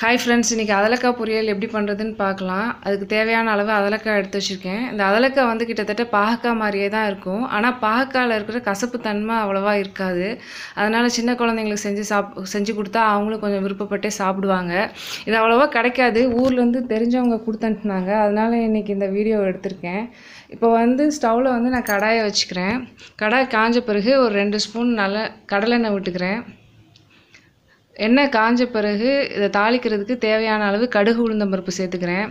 Hi friends, இன்னைக்கு அதலக்காய் பொரியல் எப்படி பண்ணுறதுன்னு பார்க்கலாம். அதுக்கு தேவையான அளவு அதலக்காய் எடுத்து வச்சுருக்கேன். இந்த அதலக்காய் வந்து கிட்டத்தட்ட பாகக்காய் மாதிரியே தான் இருக்கும். ஆனால் பாகக்காயில் இருக்கிற கசப்பு தன்மை அவ்வளோவா இருக்காது. அதனால் சின்ன குழந்தைங்களுக்கு செஞ்சு கொடுத்தா அவங்களும் கொஞ்சம் விருப்பப்பட்டே சாப்பிடுவாங்க. இது அவ்வளோவா கிடைக்காது. ஊர்லேருந்து தெரிஞ்சவங்க கொடுத்து அனுப்புனாங்க. அதனால் இன்றைக்கி இந்த வீடியோ எடுத்திருக்கேன். இப்போ வந்து ஸ்டவ்வில் வந்து நான் கடாயை வச்சுக்கிறேன். கடாய் காஞ்ச பிறகு ஒரு 2 ஸ்பூன் நல்ல கடலெண்ணெய் விட்டுக்கிறேன். எண்ணெய் காஞ்ச பிறகு இதை தாளிக்கிறதுக்கு தேவையான அளவு கடுகு உளுந்தம் பருப்பு சேர்த்துக்கிறேன்.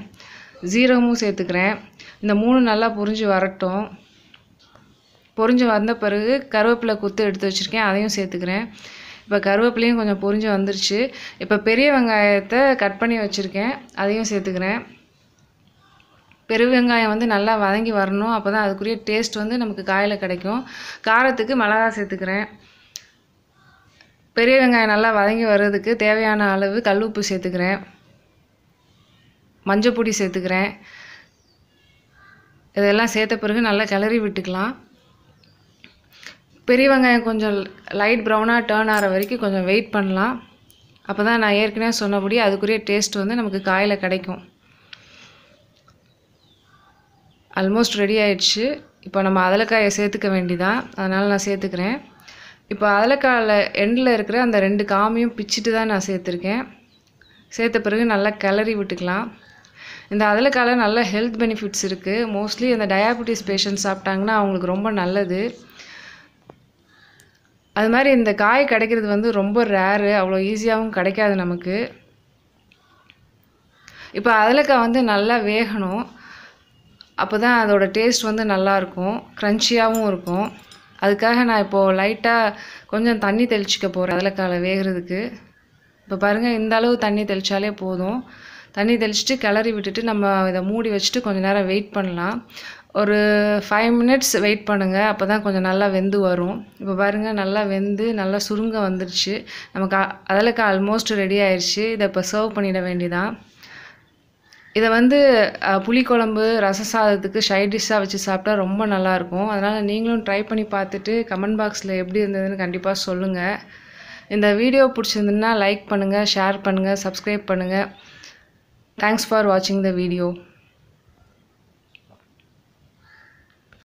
ஜீரகமும் சேர்த்துக்கிறேன். இந்த 3 நல்லா பொரிஞ்சு வரட்டும். பொரிஞ்சு வந்த பிறகு கருவேப்பிலை குத்து எடுத்து வச்சுருக்கேன், அதையும் சேர்த்துக்கிறேன். இப்போ கருவேப்பிலையும் கொஞ்சம் பொரிஞ்சு வந்துருச்சு. இப்போ பெரிய வெங்காயத்தை கட் பண்ணி வச்சுருக்கேன், அதையும் சேர்த்துக்கிறேன். பெரிய வெங்காயம் வந்து நல்லா வதங்கி வரணும். அப்போ தான் அதுக்குரிய டேஸ்ட் வந்து நமக்கு காயில் கிடைக்கும். காரத்துக்கு மிளகாய் சேர்த்துக்கிறேன். பெரிய வெங்காயம் நல்லா வதங்கி வர்றதுக்கு தேவையான அளவு கல் உப்பு சேர்த்துக்கிறேன். மஞ்சள் பொடி சேர்த்துக்கிறேன். இதெல்லாம் சேர்த்த பிறகு நல்லா கிளறி விட்டுக்கலாம். பெரிய வெங்காயம் கொஞ்சம் லைட் ப்ரௌனாக டேர்ன் ஆகிற வரைக்கும் கொஞ்சம் வெயிட் பண்ணலாம். அப்போ தான் நான் ஏற்கனவே சொன்னபடி அதுக்குரிய டேஸ்ட் வந்து நமக்கு காயில் கிடைக்கும். ஆல்மோஸ்ட் ரெடி ஆயிடுச்சு. இப்போ நம்ம அதலக்காயை சேர்த்துக்க வேண்டிதான். அதனால் நான் சேர்த்துக்கிறேன். இப்போ அதலக்காயில் எண்டில் இருக்கிற அந்த 2 காமையும் பிச்சுட்டு தான் நான் சேர்த்துருக்கேன். சேர்த்த பிறகு நல்லா கிளறி விட்டுக்கலாம். இந்த அதலக்காயில் நல்ல ஹெல்த் பெனிஃபிட்ஸ் இருக்குது. மோஸ்ட்லி இந்த டயாபெட்டிஸ் பேஷண்ட் சாப்பிட்டாங்கன்னா அவங்களுக்கு ரொம்ப நல்லது. அது மாதிரி இந்த காய் கிடைக்கிறது வந்து ரொம்ப ரேரு, அவ்வளோ ஈஸியாகவும் கிடைக்காது நமக்கு. இப்போ அதலக்காய் வந்து நல்லா வேகணும். அப்போ தான் அதோடய டேஸ்ட் வந்து நல்லாயிருக்கும், க்ரன்ச்சியாகவும் இருக்கும். அதுக்காக நான் இப்போது லைட்டாக கொஞ்சம் தண்ணி தெளிச்சிக்க போகிறேன் அதலக்காயில் வேகிறதுக்கு. இப்போ பாருங்கள், இந்த அளவு தண்ணி தெளித்தாலே போதும். தண்ணி தெளிச்சுட்டு கிளறி விட்டுட்டு நம்ம இதை மூடி வச்சுட்டு கொஞ்சம் நேரம் வெயிட் பண்ணலாம். ஒரு 5 மினிட்ஸ் வெயிட் பண்ணுங்கள். அப்போ தான் கொஞ்சம் நல்லா வெந்து வரும். இப்போ பாருங்கள், நல்லா வெந்து நல்லா சுருங்க வந்துருச்சு. நமக்கு அதலக்காய் ஆல்மோஸ்ட் ரெடி ஆயிடுச்சு. இதை இப்போ சர்வ் பண்ணிட வேண்டியதான். இதை வந்து புளிக்குழம்பு, ரச சாதத்துக்கு சைட் டிஷ்ஷாக வச்சு சாப்பிட்டா ரொம்ப நல்லாயிருக்கும். அதனால் நீங்களும் ட்ரை பண்ணி பார்த்துட்டு கமெண்ட் பாக்ஸில் எப்படி இருந்ததுன்னு கண்டிப்பாக சொல்லுங்கள். இந்த வீடியோ பிடிச்சிருந்துன்னா லைக் பண்ணுங்கள், ஷேர் பண்ணுங்கள், சப்ஸ்கிரைப் பண்ணுங்கள். தேங்க்ஸ் ஃபார் வாட்சிங் த வீடியோ.